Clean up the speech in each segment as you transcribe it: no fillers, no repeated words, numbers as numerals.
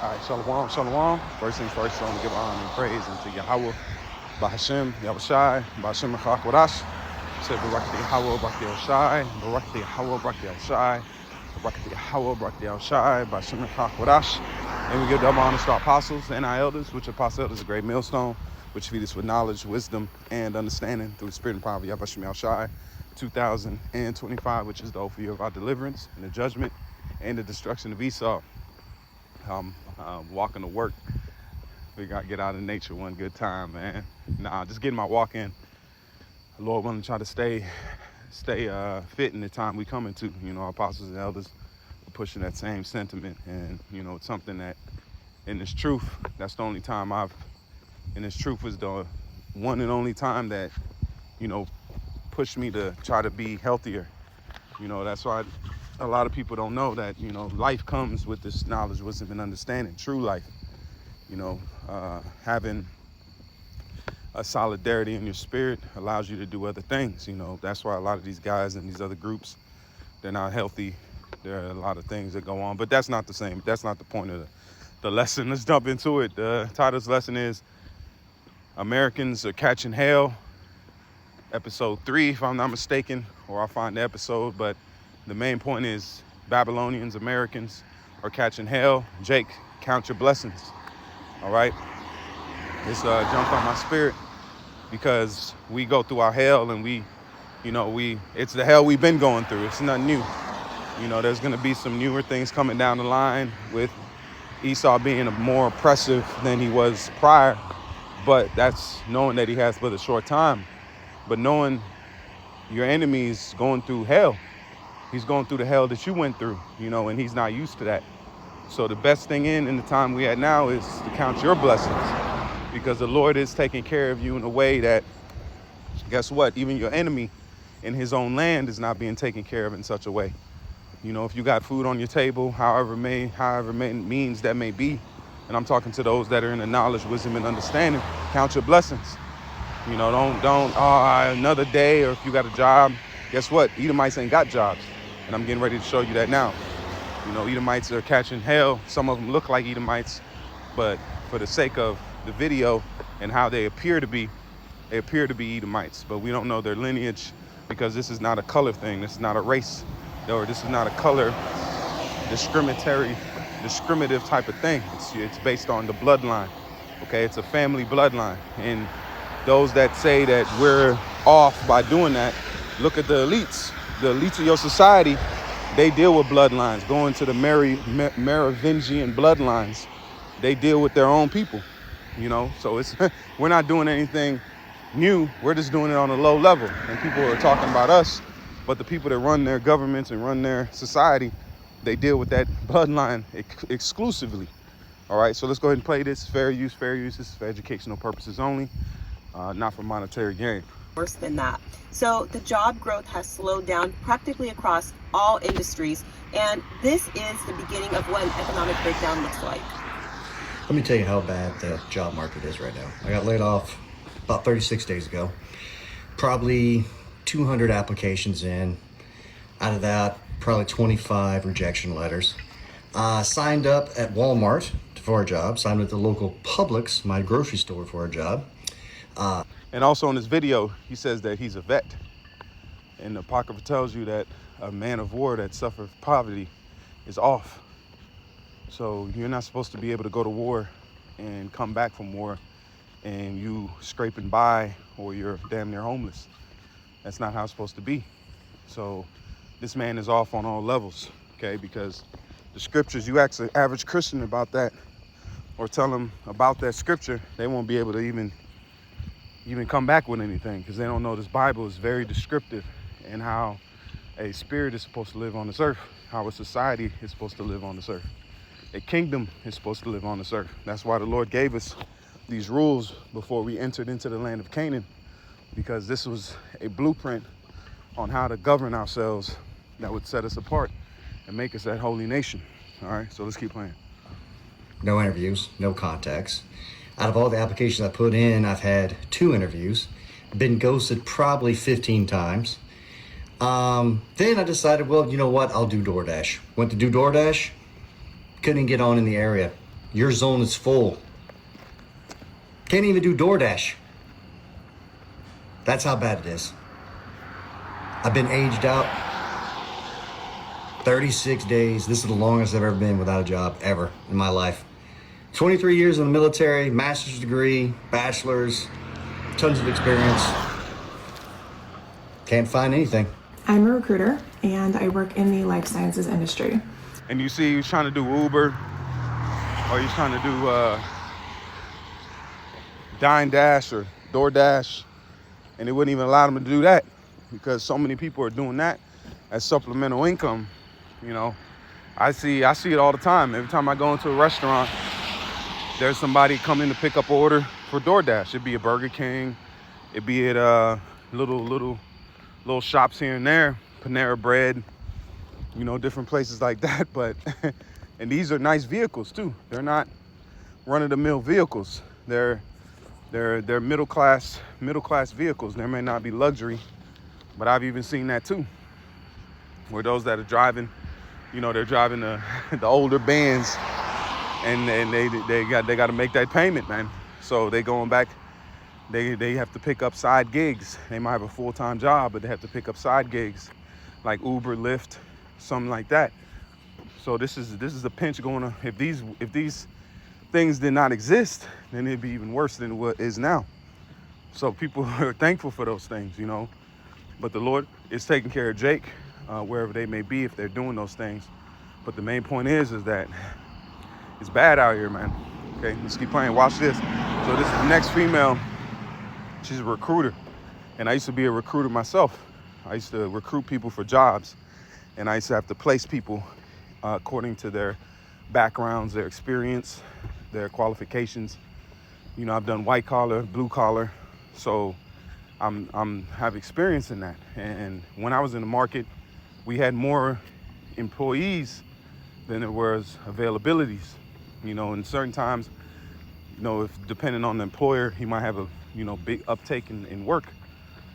All right, shalom, shalom. First things first, I want to give honor and praise unto Yahweh, Bahashem, Yahushai, Bahashem Echak said Barak Yahweh, Barak Yahushai, Barak Yahweh, Barak Yahushai, Barak Yahweh, Barak Yahushai, Bahashem Echak. And we give double honor to our apostles and our elders, which apostle elders is a great millstone, which feed us with knowledge, wisdom, and understanding through the spirit and power of Yahweh Yahushai, 2025, which is the oath year of our deliverance and the judgment and the destruction of Esau. Walking to work. We got to get out of nature one good time, man. Nah, just getting my walk in. The Lord want to try to stay fit in the time we come into. You know, our apostles and elders are pushing that same sentiment. And, you know, it's something that in this truth, that's the only time in this truth was the one and only time that, you know, pushed me to try to be healthier. You know, that's why a lot of people don't know that, you know, life comes with this knowledge, wisdom, and understanding, true life. You know, having a solidarity in your spirit allows you to do other things. You know, that's why a lot of these guys in these other groups, they're not healthy. There are a lot of things that go on, but that's not the same. That's not the point of the lesson. Let's jump into it. The title of this lesson is Americans Are Catching Hell, episode 3, if I'm not mistaken, or I'll find the episode, but the main point is Babylonians, Americans are catching hell. Jake, count your blessings. All right. It's jumped on my spirit because we go through our hell and it's the hell we've been going through. It's nothing new. You know, there's going to be some newer things coming down the line with Esau being more oppressive than he was prior. But that's knowing that he has but a short time. But knowing your enemy's going through hell. He's going through the hell that you went through, you know, and he's not used to that. So the best thing in the time we at now is to count your blessings, because the Lord is taking care of you in a way that, guess what, even your enemy in his own land is not being taken care of in such a way. You know, if you got food on your table, however means that may be, and I'm talking to those that are in the knowledge, wisdom, and understanding, count your blessings. You know, don't another day, or if you got a job, guess what, Edomites ain't got jobs. And I'm getting ready to show you that now. You know, Edomites are catching hell. Some of them look like Edomites, but for the sake of the video and how they appear to be Edomites. But we don't know their lineage, because this is not a color thing. This is not a race, or this is not a color discriminative type of thing. It's based on the bloodline. Okay, it's a family bloodline. And those that say that we're off by doing that, look at the elites. The elites of your society, they deal with bloodlines. Going to the Merovingian bloodlines, they deal with their own people, you know. So it's we're not doing anything new. We're just doing it on a low level. And people are talking about us, but the people that run their governments and run their society, they deal with that bloodline exclusively. All right, so let's go ahead and play this. Fair use. This is for educational purposes only, not for monetary gain. Worse than that. So the job growth has slowed down practically across all industries, and this is the beginning of what an economic breakdown looks like. Let me tell you how bad the job market is right now. I got laid off about 36 days ago. Probably 200 applications in. Out of that, probably 25 rejection letters. Signed up at Walmart for a job. Signed with the local Publix, my grocery store, for a job. And also in this video, he says that he's a vet. And the Apocrypha tells you that a man of war that suffers poverty is off. So you're not supposed to be able to go to war and come back from war and you scraping by, or you're damn near homeless. That's not how it's supposed to be. So this man is off on all levels, okay? Because the scriptures, you ask an average Christian about that, or tell them about that scripture, they won't be able to even come back with anything, because they don't know this Bible is very descriptive in how a spirit is supposed to live on this earth, how a society is supposed to live on this earth. A kingdom is supposed to live on this earth. That's why the Lord gave us these rules before we entered into the land of Canaan, because this was a blueprint on how to govern ourselves that would set us apart and make us that holy nation. All right, so let's keep playing. No interviews, no contacts. Out of all the applications I put in, I've had 2 interviews. Been ghosted probably 15 times. Then I decided, well, you know what? I'll do DoorDash. Went to do DoorDash. Couldn't get on in the area. Your zone is full. Can't even do DoorDash. That's how bad it is. I've been aged out 36 days. This is the longest I've ever been without a job ever in my life. 23 years in the military, master's degree, bachelor's, tons of experience. Can't find anything. I'm a recruiter and I work in the life sciences industry. And you see he's trying to do Uber, or he's trying to do Dine Dash or DoorDash, and they wouldn't even allow them to do that because so many people are doing that as supplemental income. You know, I see it all the time. Every time I go into a restaurant, there's somebody coming to pick up an order for DoorDash. It'd be a Burger King, it'd be at little shops here and there, Panera Bread, you know, different places like that. But and these are nice vehicles too. They're not run-of-the-mill vehicles. They're middle class vehicles. There may not be luxury, but I've even seen that too, where those that are driving, you know, they're driving the older Benz, and they got to make that payment, man. So they going back. They have to pick up side gigs. They might have a full-time job, but they have to pick up side gigs like Uber, Lyft, something like that. So this is a pinch going on. If these things did not exist, then it'd be even worse than what is now. So people are thankful for those things, you know. But the Lord is taking care of Jake, wherever they may be, if they're doing those things. But the main point is that it's bad out here, man. Okay, let's keep playing. Watch this. So this is the next female. She's a recruiter, and I used to be a recruiter myself. I used to recruit people for jobs, and I used to have to place people according to their backgrounds, their experience, their qualifications. You know, I've done white collar, blue collar, so I'm have experience in that. And when I was in the market, we had more employees than there was availabilities. You know, in certain times, you know, if depending on the employer, he might have a big uptake in work.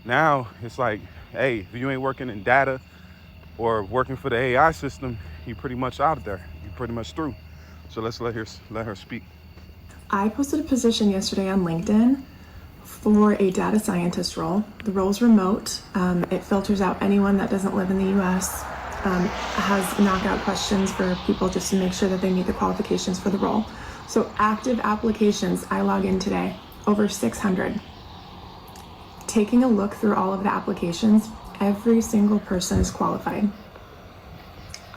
Now it's like, hey, if you ain't working in data or working for the AI system, you're pretty much out of there. You're pretty much through. So let's let her speak. I posted a position yesterday on LinkedIn for a data scientist role. The role's remote. It filters out anyone that doesn't live in the US. Has knockout questions for people just to make sure that they meet the qualifications for the role. So active applications, I log in today, over 600. Taking a look through all of the applications, every single person is qualified.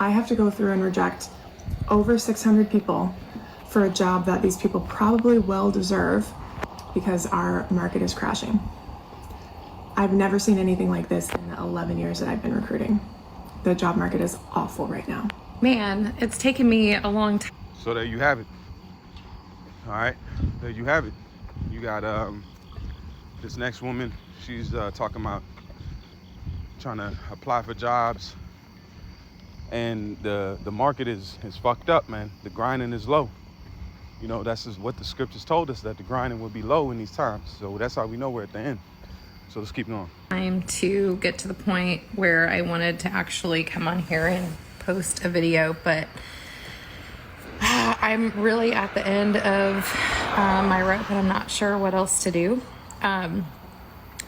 I have to go through and reject over 600 people for a job that these people probably well deserve because our market is crashing. I've never seen anything like this in the 11 years that I've been recruiting. The job market is awful right now. Man, it's taken me a long time. So there you have it. All right, there you have it. You got this next woman. She's talking about trying to apply for jobs, and the market is fucked up, man. The grinding is low. You know, that's just what the scriptures told us, that the grinding will be low in these times. So that's how we know we're at the end. So let's keep going. Time to get to the point where I wanted to actually come on here and post a video, but I'm really at the end of my rope and I'm not sure what else to do.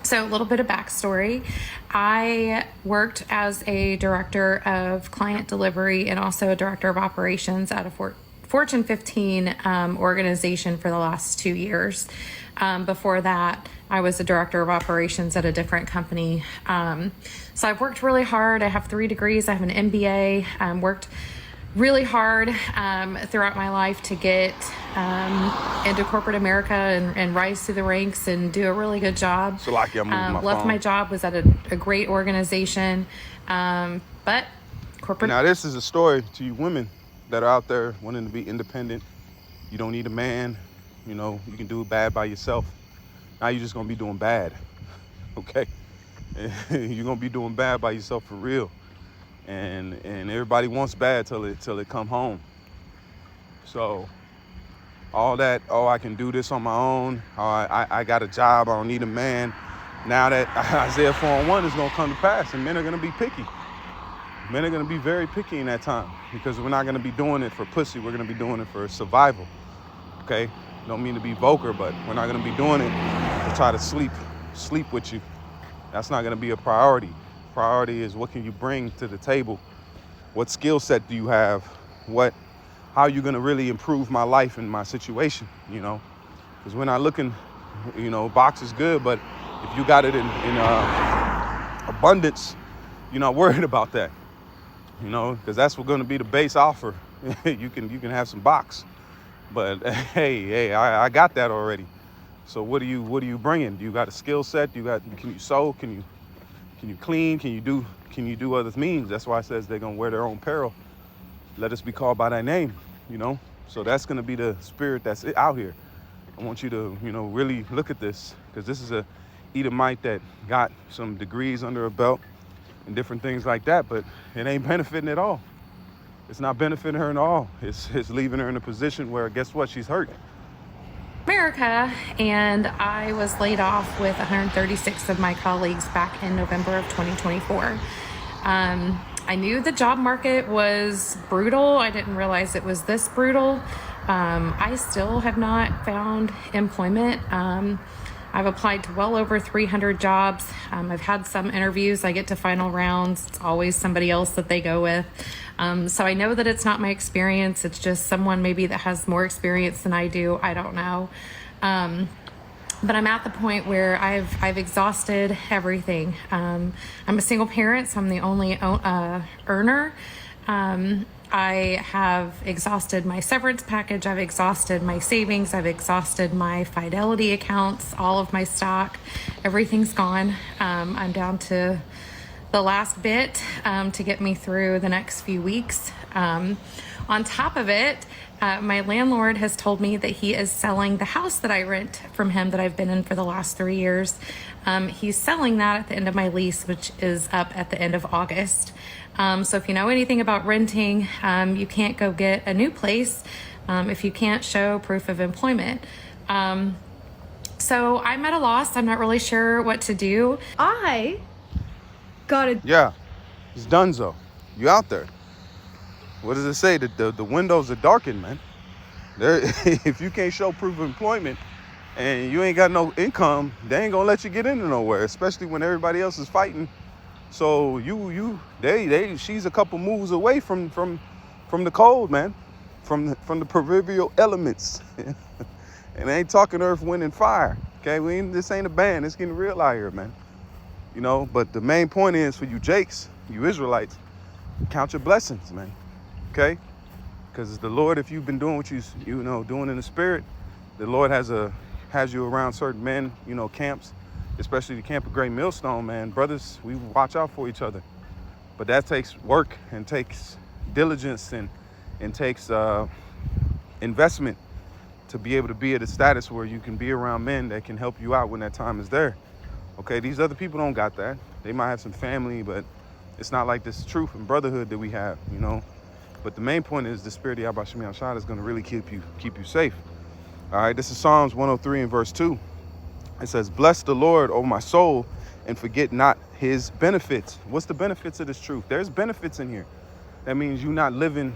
So a little bit of backstory. I worked as a director of client delivery and also a director of operations at a Fortune 15 organization for the last 2 years. Before that, I was a director of operations at a different company. So I've worked really hard. I have 3 degrees. I have an MBA. Worked really hard throughout my life to get into corporate America and rise through the ranks and do a really good job. So like I'm moving my left phone. my job, was at a great organization, but corporate. Now this is a story to you women that are out there wanting to be independent. You don't need a man. You know, you can do bad by yourself. Now you're just gonna be doing bad, okay? You're gonna be doing bad by yourself for real. And everybody wants bad till it come home. So all that, I can do this on my own. I got a job. I don't need a man. Now that Isaiah 4:1 is gonna come to pass, and men are gonna be picky. Men are gonna be very picky in that time because we're not gonna be doing it for pussy. We're gonna be doing it for survival. okay? Don't mean to be vulgar, but we're not gonna be doing it to try to sleep with you. That's not gonna be a priority. Priority is what can you bring to the table? What skill set do you have? How are you gonna really improve my life and my situation, you know? Because we're not looking, you know, box is good, but if you got it in abundance, you're not worried about that, you know, because that's what's gonna be the base offer. you can have some box, but hey, I got that already. So what are you bringing? Do you got a skill set? Can you sew? Can you clean? Can you do other means? That's why it says they're gonna wear their own peril. Let us be called by thy name, you know? So that's gonna be the spirit that's out here. I want you to, you know, really look at this, because this is a Edomite that got some degrees under her belt and different things like that, but it ain't benefiting at all. It's not benefiting her at all. It's leaving her in a position where, guess what? She's hurt. America, and I was laid off with 136 of my colleagues back in November of 2024. I knew the job market was brutal. I didn't realize it was this brutal. I still have not found employment. I've applied to well over 300 jobs. I've had some interviews. I get to final rounds. It's always somebody else that they go with. So I know that it's not my experience. It's just someone maybe that has more experience than I do. I don't know. But I'm at the point where I've exhausted everything. I'm a single parent, so I'm the only earner. I have exhausted my severance package. I've exhausted my savings. I've exhausted my Fidelity accounts, all of my stock. Everything's gone. I'm down to the last bit to get me through the next few weeks. On top of it, my landlord has told me that he is selling the house that I rent from him that I've been in for the last 3 years. He's selling that at the end of my lease, which is up at the end of August. So if you know anything about renting, you can't go get a new place if you can't show proof of employment. So I'm at a loss. I'm not really sure what to do. I got it. Yeah, it's donezo. You out there. What does it say? The windows are darkened, man. If you can't show proof of employment and you ain't got no income, they ain't gonna let you get into nowhere, especially when everybody else is fighting. So she's a couple moves away from the cold, man, from the proverbial elements. And I ain't talking earth, wind, and fire. Okay, this ain't a band. It's getting real out here, man. You know, but the main point is for you Jakes, you Israelites, count your blessings, man. Okay, because the Lord, if you've been doing what you know doing in the spirit, the Lord has you around certain men, you know, camps. Especially the camp of Great Millstone, man. Brothers, we watch out for each other. But that takes work and takes diligence and takes investment to be able to be at a status where you can be around men that can help you out when that time is there. Okay, these other people don't got that. They might have some family, but it's not like this truth and brotherhood that we have, you know. But the main point is the spirit of Yahweh Shemi Ashad is going to really keep you safe. All right, this is Psalms 103 and verse 2. It says, bless the Lord, O my soul, and forget not his benefits. What's the benefits of this truth? There's benefits in here. That means you're not living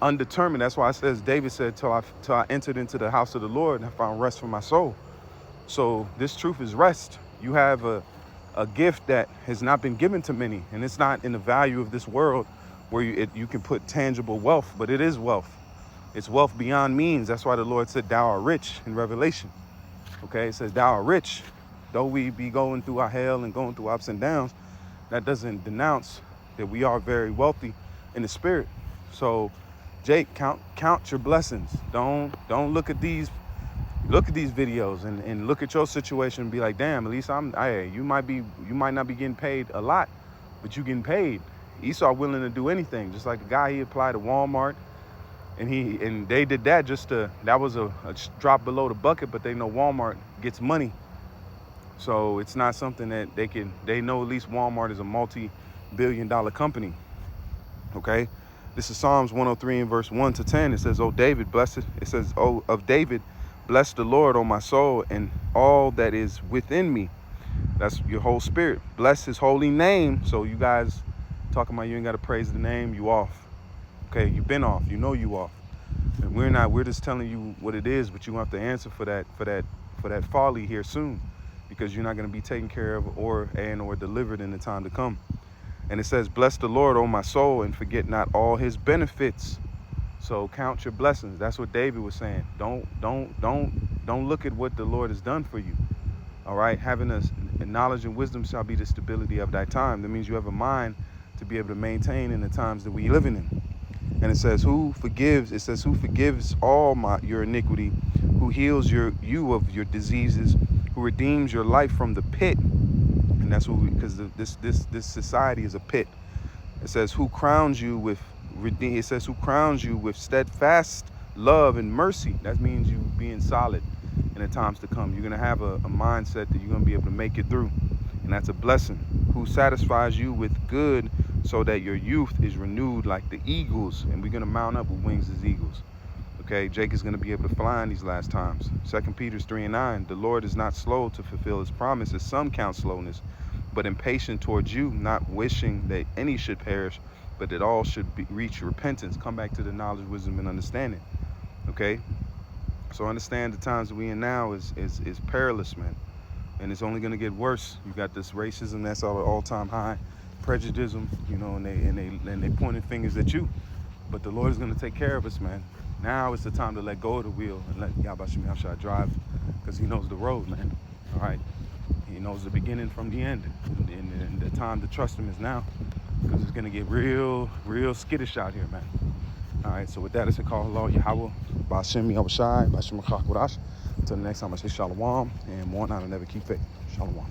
undetermined. That's why it says, David said, till I entered into the house of the Lord, and I found rest for my soul. So this truth is rest. You have a gift that has not been given to many, and it's not in the value of this world where you can put tangible wealth, but it is wealth. It's wealth beyond means. That's why the Lord said, thou art rich in Revelation. Okay, it says, thou art rich. Though we be going through our hell and going through ups and downs, that doesn't denounce that we are very wealthy in the spirit. So, Jake, count your blessings. Don't look at these videos and look at your situation and be like, damn, at least you might not be getting paid a lot, but you getting paid. Esau willing to do anything, just like the guy he applied to Walmart. And they did that that was a drop below the bucket, but they know Walmart gets money. So it's not something that they know at least Walmart is a multi-billion-dollar company. Okay? This is Psalms 103 and verse 1 to 10. It says, of David, bless the Lord, O my soul, and all that is within me. That's your whole spirit. Bless his holy name. So you guys talking about you ain't got to praise the name, you off. Okay, you've been off. You know you off. And we're just telling you what it is, but you have to answer for that folly here soon, because you're not going to be taken care of or delivered in the time to come. And it says, bless the Lord, O my soul, and forget not all his benefits. So count your blessings. That's what David was saying. Don't look at what the Lord has done for you. All right. Having a knowledge and wisdom shall be the stability of thy time. That means you have a mind to be able to maintain in the times that we living in. And it says, who forgives all your iniquity, who heals you of your diseases, who redeems your life from the pit. And that's what because this society is a pit. It says, who crowns you with steadfast love and mercy. That means you being solid in the times to come. You're going to have a mindset that you're going to be able to make it through. And that's a blessing. Who satisfies you with good so that your youth is renewed like the eagles. And we're going to mount up with wings as eagles. Okay, Jake is going to be able to fly in these last times. 2 Peter 3:9, the Lord is not slow to fulfill his promise, as some count slowness, but impatient towards you, not wishing that any should perish, but that all should reach repentance. Come back to the knowledge, wisdom, and understanding. Okay, so understand the times that we in now is perilous, man, and it's only going to get worse. You got this racism that's all-time high, prejudice, you know, and they pointing fingers at you, but the Lord is going to take care of us, man. Now is the time to let go of the wheel and let Yahweh Shem Yahshua drive, because he knows the road, man. All right, he knows the beginning from the end, and the time to trust him is now, because it's going to get real skittish out here, man. All right, so with that, it's a call, Lord Yahweh, Ba'ashem Yahushai, Ba'ashem Chak Wadash. Until the next time, I say Shalom, and one out and never keep faith. Shalom.